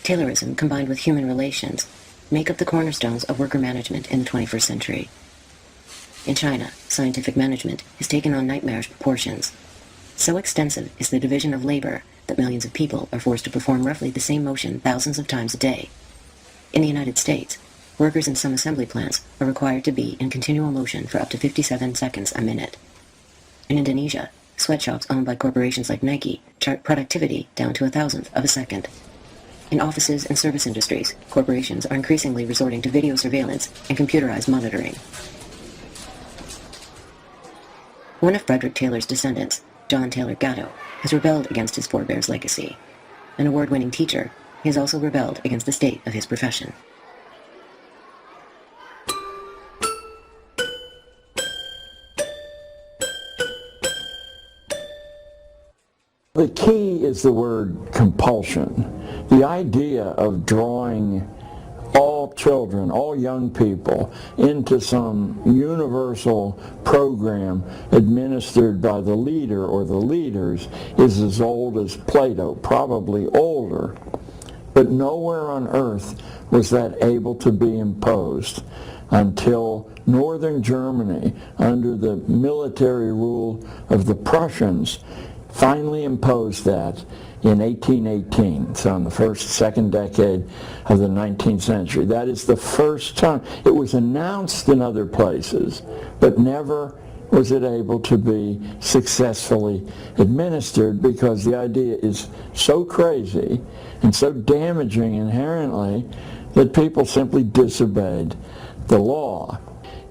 Taylorism combined with human relations make up the cornerstones of worker management in the 21st century. In China, scientific management has taken on nightmarish proportions. So extensive is the division of labor that millions of people are forced to perform roughly the same motion thousands of times a day. In the United States, workers in some assembly plants are required to be in continual motion for up to 57 seconds a minute. In Indonesia, sweatshops owned by corporations like Nike chart productivity down to 1,000th of a second. In offices and service industries, corporations are increasingly resorting to video surveillance and computerized monitoring. One of Frederick Taylor's descendants, John Taylor Gatto, has rebelled against his forebears' legacy. An award-winning teacher, he has also rebelled against the state of his profession. The key is the word compulsion. The idea of drawing all children, all young people, into some universal program administered by the leader or the leaders is as old as Plato, probably older. But nowhere on earth was that able to be imposed until northern Germany, under the military rule of the Prussians, finally imposed that in 1818, so in the second decade of the 19th century. That is the first time. It was announced in other places, but never was it able to be successfully administered, because the idea is so crazy and so damaging inherently that people simply disobeyed the law.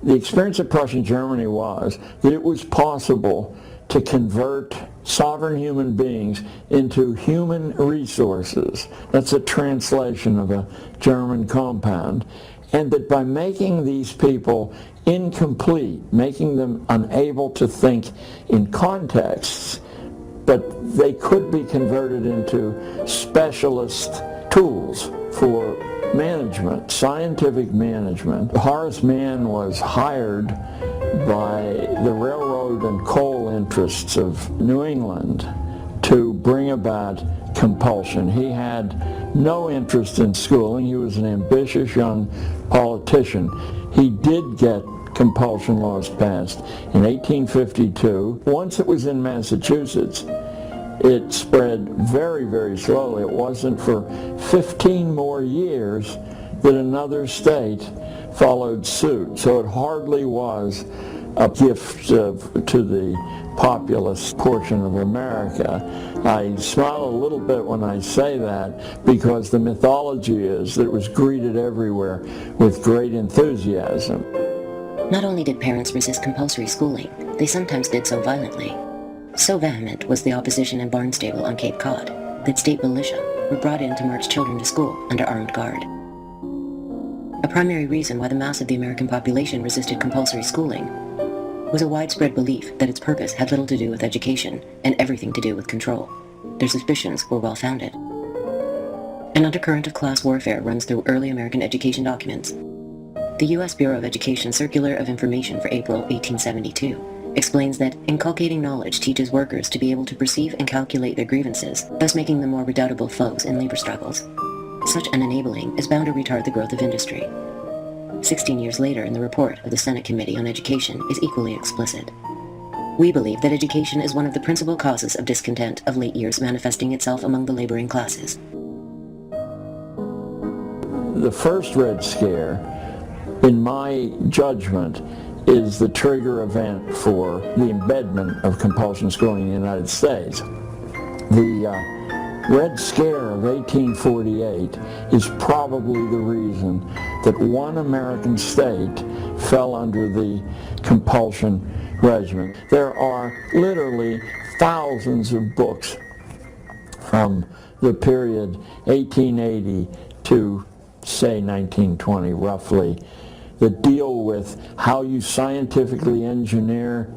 The experience of Prussian Germany was that it was possible to convert sovereign human beings into human resources. That's a translation of a German compound. And that by making these people incomplete, making them unable to think in contexts, but they could be converted into specialist tools for management, scientific management. Horace Mann was hired by the railroad and coal interests of New England to bring about compulsion. He had no interest in schooling. He was an ambitious young politician. He did get compulsion laws passed in 1852. Once it was in Massachusetts, it spread very, very slowly. It wasn't for 15 more years that another state followed suit. So it hardly was a gift to the populous portion of America. I smile a little bit when I say that, because the mythology is that it was greeted everywhere with great enthusiasm. Not only did parents resist compulsory schooling, they sometimes did so violently. So vehement was the opposition in Barnstable on Cape Cod that state militia were brought in to march children to school under armed guard. A primary reason why the mass of the American population resisted compulsory schooling was a widespread belief that its purpose had little to do with education and everything to do with control. Their suspicions were well-founded. An undercurrent of class warfare runs through early American education documents. The U.S. Bureau of Education Circular of Information for April 1872 explains that inculcating knowledge teaches workers to be able to perceive and calculate their grievances, thus making them more redoubtable foes in labor struggles. Such an enabling is bound to retard the growth of industry. 16 years later, in the report of the Senate Committee on Education is equally explicit. We believe that education is one of the principal causes of discontent of late years manifesting itself among the laboring classes. The first Red Scare, in my judgment, is the trigger event for the embedment of compulsion schooling in the United States. The Red Scare of 1848 is probably the reason that one American state fell under the compulsion regimen. There are literally thousands of books from the period 1880 to, say, 1920, roughly, that deal with how you scientifically engineer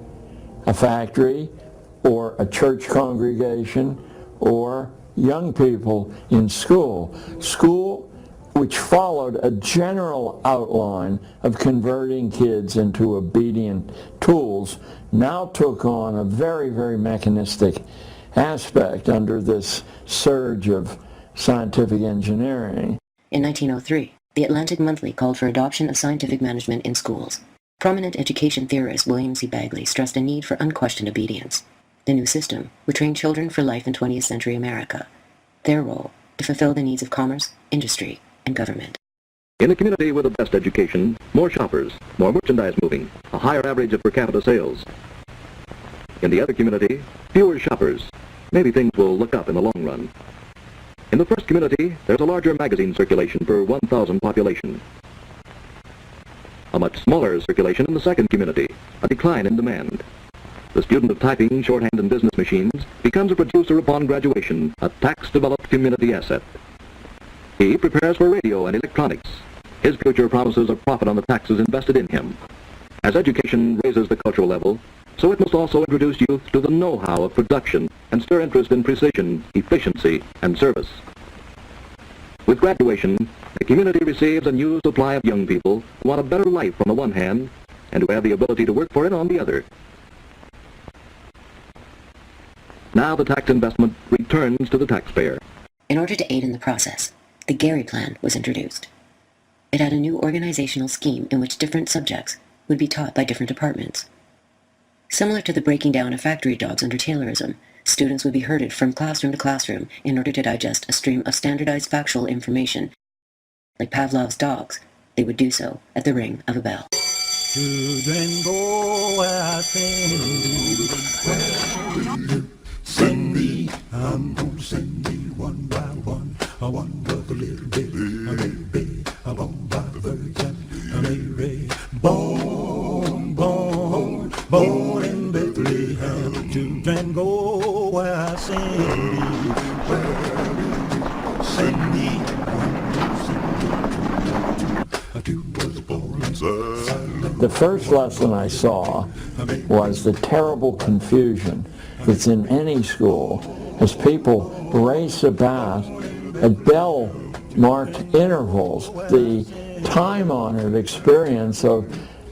a factory or a church congregation or young people in school. School, which followed a general outline of converting kids into obedient tools, now took on a very, very mechanistic aspect under this surge of scientific engineering. In 1903, the Atlantic Monthly called for adoption of scientific management in schools. Prominent education theorist William C. Bagley stressed a need for unquestioned obedience. The new system would train children for life in 20th century America. Their role, to fulfill the needs of commerce, industry, and government. In a community with the best education, more shoppers, more merchandise moving, a higher average of per capita sales. In the other community, fewer shoppers. Maybe things will look up in the long run. In the first community, there's a larger magazine circulation per 1,000 population. A much smaller circulation in the second community, a decline in demand. The student of typing, shorthand, and business machines becomes a producer upon graduation, a tax-developed community asset. He prepares for radio and electronics. His future promises a profit on the taxes invested in him. As education raises the cultural level, so it must also introduce youth to the know-how of production and stir interest in precision, efficiency, and service. With graduation, the community receives a new supply of young people who want a better life on the one hand, and who have the ability to work for it on the other. Now the tax investment returns to the taxpayer. In order to aid in the process, the Gary Plan was introduced. It had a new organizational scheme in which different subjects would be taught by different departments. Similar to the breaking down of factory jobs under Taylorism, students would be herded from classroom to classroom in order to digest a stream of standardized factual information. Like Pavlov's dogs, they would do so at the ring of a bell. Children go where I send me, I'm gonna send me one by one, but a little bit, a baby, born by the Virgin Mary, born in Bethlehem. Children go where I send me, The first lesson I saw was the terrible confusion that's in any school as people race about at bell-marked intervals. The time-honored experience of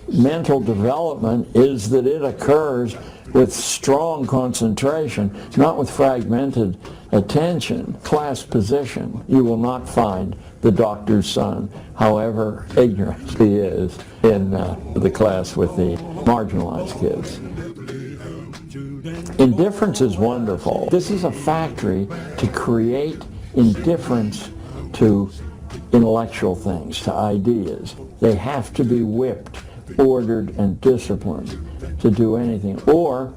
mental development is that it occurs with strong concentration, not with fragmented attention. Class position. You will not find the doctor's son, however ignorant he is, in the class with the marginalized kids. Indifference is wonderful. This is a factory to create indifference to intellectual things, to ideas. They have to be whipped, ordered, and disciplined to do anything. Or,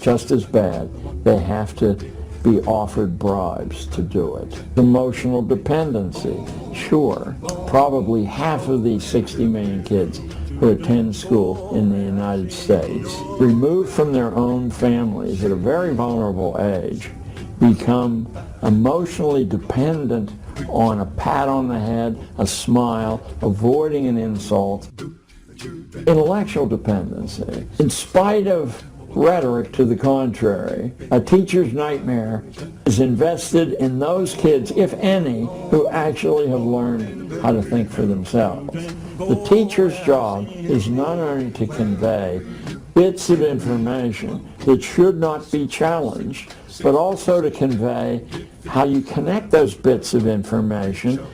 just as bad, they have to be offered bribes to do it. Emotional dependency, sure. Probably half of these 60 million kids who attend school in the United States, removed from their own families at a very vulnerable age, become emotionally dependent on a pat on the head, a smile, avoiding an insult. Intellectual dependency. In spite of rhetoric to the contrary, a teacher's nightmare is invested in those kids, if any, who actually have learned how to think for themselves. The teacher's job is not only to convey bits of information that should not be challenged, but also to convey how you connect those bits of information,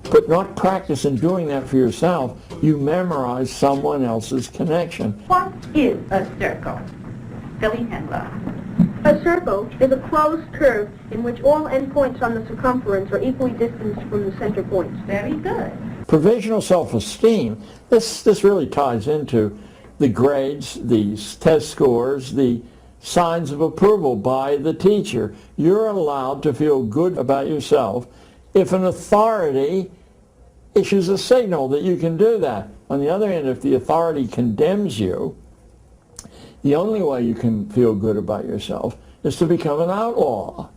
but not practice in doing that for yourself. You memorize someone else's connection. What is a circle? Philly Handler. A circle is a closed curve in which all endpoints on the circumference are equally distanced from the center points. Very good. Provisional self-esteem, this really ties into the grades, the test scores, the signs of approval by the teacher. You're allowed to feel good about yourself if an authority issues a signal that you can do that. On the other hand, if the authority condemns you, the only way you can feel good about yourself is to become an outlaw.